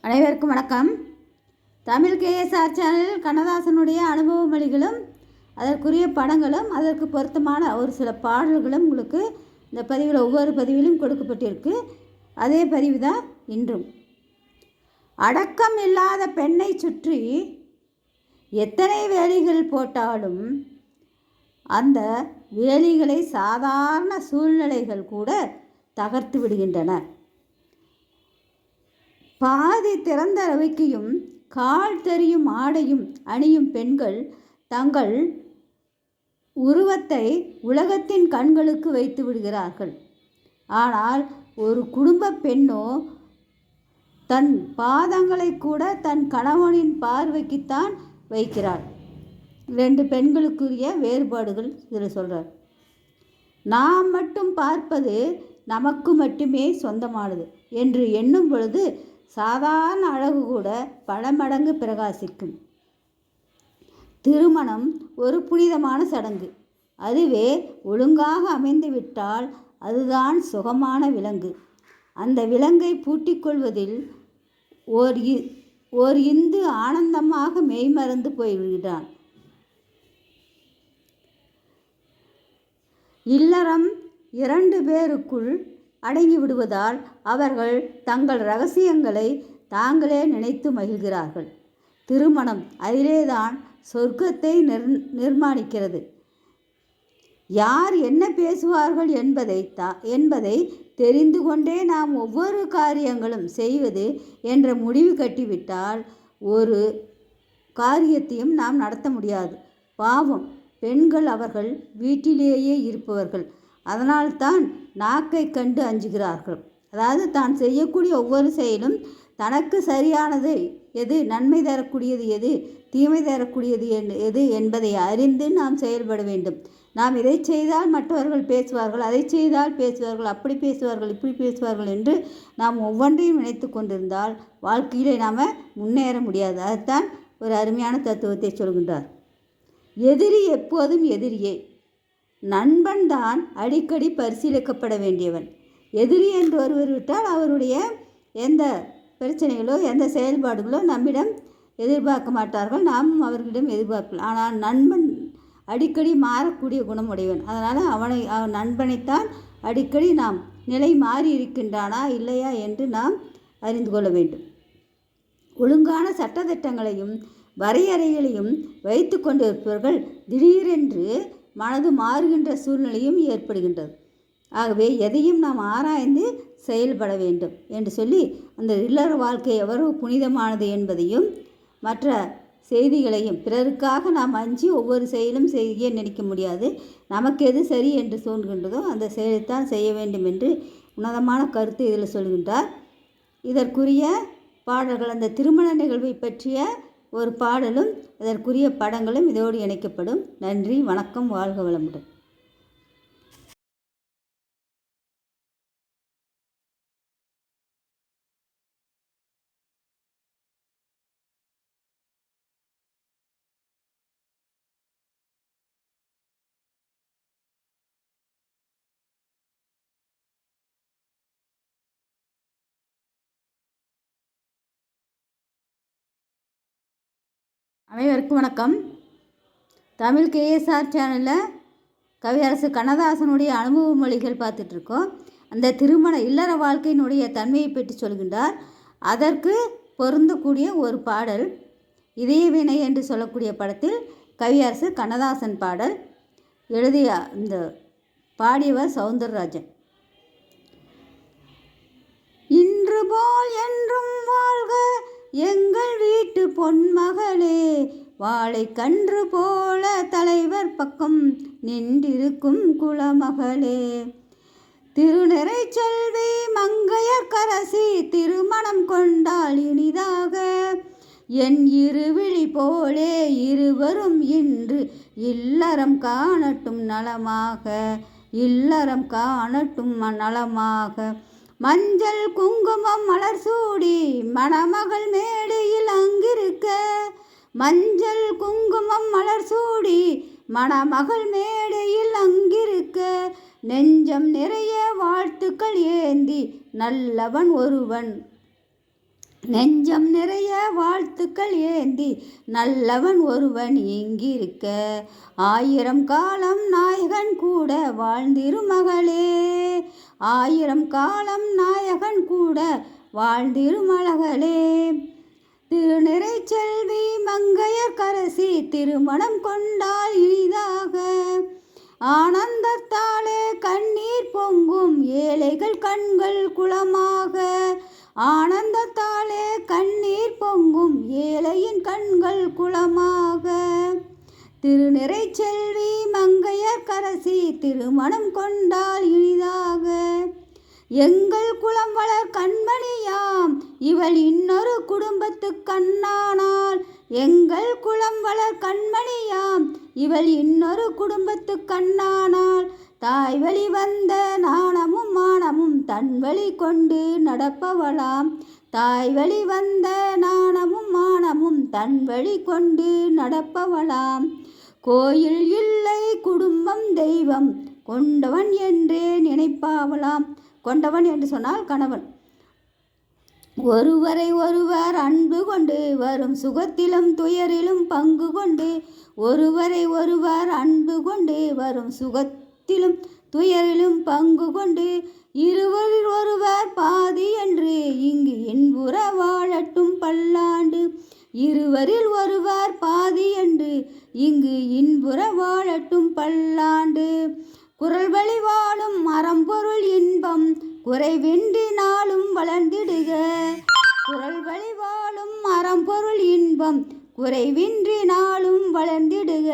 அனைவருக்கும் வணக்கம். தமிழ் கேஎஸ்ஆர் சேனலில் கண்ணதாசனுடைய அனுபவ மொழிகளும் அதற்குரிய படங்களும் அதற்கு பொருத்தமான ஒரு சில பாடல்களும் உங்களுக்கு இந்த பதிவில் ஒவ்வொரு பதிவிலும் கொடுக்கப்பட்டிருக்கு. அதே பதிவு தான் இன்றும். அடக்கம் இல்லாத பெண்ணை சுற்றி எத்தனை வேலிகள் போட்டாலும் அந்த வேலிகளை சாதாரண சூழ்நிலைகள் கூட தகர்த்து விடுகின்றன. பாதி திறந்த ரவிக்கையும் கால் தெரியும் ஆடையும் அணியும் பெண்கள் தங்கள் உருவத்தை உலகத்தின் கண்களுக்கு வைத்து விடுகிறார்கள். ஆனால் ஒரு குடும்ப பெண்ணோ தன் பாதங்களை கூட தன் கணவனின் பார்வைக்குத்தான் வைக்கிறாள். 2 பெண்களுக்குரிய வேறுபாடுகள் இதில் சொல்கிறார். நாம் மட்டும் பார்ப்பது நமக்கு மட்டுமே சொந்தமானது என்று எண்ணும் பொழுது சாதாரண அழகு கூட பல மடங்கு பிரகாசிக்கும். திருமணம் ஒரு புனிதமான சடங்கு. அதுவே ஒழுங்காக அமைந்துவிட்டால் அதுதான் சுகமான விலங்கு. அந்த விலங்கை பூட்டிக்கொள்வதில் ஓர் இந்து ஆனந்தமாக மெய்மறந்து போய்விடுகிறான். இல்லறம் 2 பேருக்குள் அடங்கி விடுவதால் அவர்கள் தங்கள் இரகசியங்களை தாங்களே நினைத்து மகிழ்கிறார்கள். திருமணம் அதிலேதான் சொர்க்கத்தை நிர்மாணிக்கிறது. யார் என்ன பேசுவார்கள் என்பதை தெரிந்து கொண்டே நாம் ஒவ்வொரு காரியங்களும் செய்வது என்ற முடிவு கட்டிவிட்டால் ஒரு காரியத்தையும் நாம் நடத்த முடியாது. பாவம் பெண்கள், அவர்கள் வீட்டிலேயே இருப்பவர்கள். அதனால்தான் நாக்கை கண்டு அஞ்சுகிறார்கள். அதாவது தான் செய்யக்கூடிய ஒவ்வொரு செயலும் தனக்கு சரியானது எது, நன்மை தரக்கூடியது எது, தீமை தரக்கூடியது எது என்பதை அறிந்து நாம் செயல்பட வேண்டும். நாம் இதை செய்தால் மற்றவர்கள் பேசுவார்கள், அதை செய்தால் பேசுவார்கள், அப்படி பேசுவார்கள், இப்படி பேசுவார்கள் என்று நாம் ஒவ்வொன்றையும் நினைத்து கொண்டிருந்தால் வாழ்க்கையிலே நாம் முன்னேற முடியாது. அதுதான் ஒரு அருமையான தத்துவத்தை சொல்கின்றார். எதிரி எப்போதும் எதிரியே, நண்பன் தான் அடிக்கடி பரிசீலிக்கப்பட வேண்டியவன். எதிரி என்று ஒருவர் விட்டால் அவருடைய எந்த பிரச்சனைகளோ எந்த செயல்பாடுகளோ நம்மிடம் எதிர்பார்க்க மாட்டார்கள், நாமும் அவர்களிடம் எதிர்பார்க்கலாம். ஆனால் நண்பன் அடிக்கடி மாறக்கூடிய குணமுடையவன். அதனால் அவன் நண்பனைத்தான் அடிக்கடி நாம் நிலை மாறி இருக்கின்றானா இல்லையா என்று நாம் அறிந்து கொள்ள வேண்டும். ஒழுங்கான சட்டத்திட்டங்களையும் வரையறைகளையும் வைத்து கொண்டிருப்பவர்கள் திடீரென்று மனது மாறுகின்ற சூழ்நிலையும் ஏற்படுகின்றது. ஆகவே எதையும் நாம் ஆராய்ந்து செயல்பட வேண்டும் என்று சொல்லி அந்த இல்லற வாழ்க்கை எவ்வளவு புனிதமானது என்பதையும் மற்ற செய்திகளையும், பிறருக்காக நாம் அஞ்சி ஒவ்வொரு செயலும் செய்ய நினைக்க முடியாது. நமக்கு எது சரி என்று தோன்றுகின்றதோ அந்த செயலைத்தான் செய்ய வேண்டும் என்று உன்னதமான கருத்து இதில் சொல்கின்றார். இதற்குரிய பாடல்கள், அந்த திருமண நிகழ்வை பற்றிய ஒரு பாடலும் அதற்குரிய படங்களும் இதோடு இணைக்கப்படும். நன்றி, வணக்கம், வாழ்க வளமுடன். அனைவருக்கும் வணக்கம். தமிழ் கேஎஸ்ஆர் சேனலில் கவியரசு கண்ணதாசனுடைய அனுபவ மொழிகள் பார்த்துட்ருக்கோம். அந்த திருமண இல்லற வாழ்க்கையினுடைய தன்மையை பற்றி சொல்கின்றார். அதற்கு பொருந்தக்கூடிய ஒரு பாடல் இதய வினை என்று சொல்லக்கூடிய படத்தில் கவியரசு கண்ணதாசன் பாடல் எழுதிய இந்த பாடியவர் சௌந்தரராஜன். இன்று போல் என்றும் வாழ்க எங்கள் வீட்டு பொன்மகளே, வாழை கன்று போல தலைவர் பக்கம் நின்றிருக்கும் குலமகளே, திருநிறை செல்வி மங்கையர்க்கரசி திருமணம் கொண்டால் இனிதாக, என் இருவிழி போலே இருவரும் இன்று இல்லறம் காணட்டும் நலமாக, இல்லறம் காணட்டும் நலமாக, மஞ்சள் குங்குமம் மலர் சூடி மணமகள் மேடையில் அங்கிருக்க, மஞ்சள் குங்குமம் மலர் சூடி மணமகள் மேடையில் அங்கிருக்க, நெஞ்சம் நிறைய வாழ்த்துக்கள் ஏந்தி நல்லவன் ஒருவன் நெஞ்சம் நிறைய வாழ்த்துக்கள் ஏந்தி நல்லவன் ஒருவன் இங்கிருக்க, 1000 காலம் நாயகன் கூட வாழ்ந்திருமகளே, 1000 காலம் நாயகன் கூட வாழ்ந்திருமகளே. திருநிறை செல்வி மங்கையர்க்கரசி திருமணம் கொண்டால் இனிதாக, ஆனந்தத்தாலே கண்ணீர் பொங்கும் ஏழைகள் கண்கள் குளமாக, ஆனந்தத்தாலே கண்ணீர் பொங்கும் ஏழையின் கண்கள் குளமாக. திருநிறை செல்வி மங்கையர்க்கரசி திருமணம் கொண்டால் இனிதாக, எங்கள் குலம் வளர் கண்மணியாம் இவள் இன்னொரு குடும்பத்து கண்ணானாள், எங்கள் குலம் வளர் கண்மணியாம் இவள் இன்னொரு குடும்பத்து கண்ணானாள், தாய் வழி வந்த நாணமும் மானமும் தன் வழி கொண்டு நடப்பவளாம், தாய் வழி வந்த நாணமும் மானமும் தன் வழி கொண்டு நடப்பவளாம். கோயில் இல்லை குடும்பம் தெய்வம் கொண்டவன் என்றே நினைப்பாவலாம், கொண்டவன் என்று சொன்னால் கணவன். ஒருவரை ஒருவர் அன்பு கொண்டு வரும் சுகத்திலும் துயரிலும் பங்கு கொண்டு, ஒருவரை ஒருவர் அன்பு கொண்டு வரும் சுகத்திலும் துயரிலும் பங்கு கொண்டு, இருவரில் ஒருவர் பாதி என்று இங்கு இன்புற வாழட்டும் பல்லாண்டு, இருவரில் ஒருவர் பாதி என்று இங்கு இன்புற வாழட்டும் பல்லாண்டு. குரல் வழி வாழும் அறம்பொருள் இன்பம் குறைவின்றி நாளும் வளர்ந்திடுக, குரல் வழி வாழும் அறம்பொருள் இன்பம் குறைவின்றி நாளும் வளர்ந்திடுக,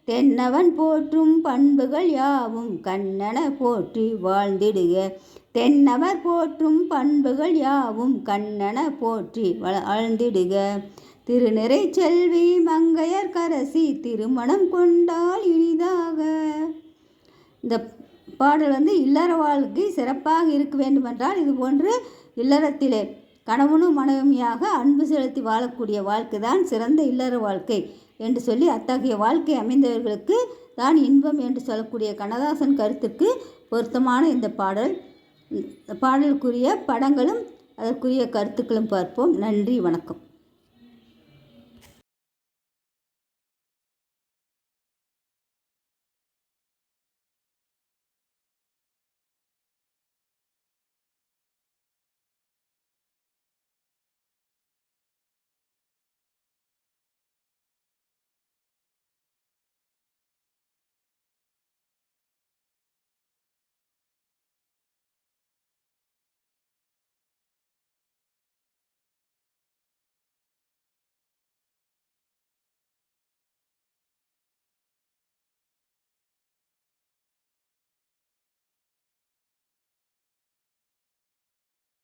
தென்னவன் போற்றும் பண்புகள் யாவும் கண்ணென போற்றி வாழ்ந்திடுக, தென்னவர் போற்றும் பண்புகள் யாவும் கண்ணென போற்றி வாழ்ந்திடுக. திருநிறை செல்வி மங்கையர்க்கரசி திருமணம் கொண்டால் இனிதாக. இந்த பாடல் இல்லற வாழ்க்கை சிறப்பாக இருக்க வேண்டுமென்றால் இது போன்று இல்லறத்திலே கணவனும் மனைவியாக அன்பு செலுத்தி வாழக்கூடிய வாழ்க்கை தான் சிறந்த இல்லற வாழ்க்கை என்று சொல்லி, அத்தகைய வாழ்க்கை அமைந்தவர்களுக்கு தான் இன்பம் என்று சொல்லக்கூடிய கண்ணதாசன் கருத்துக்கு பொருத்தமான இந்த பாடலுக்குரிய படங்களும் அதற்குரிய கருத்துக்களும் பார்ப்போம். நன்றி, வணக்கம்.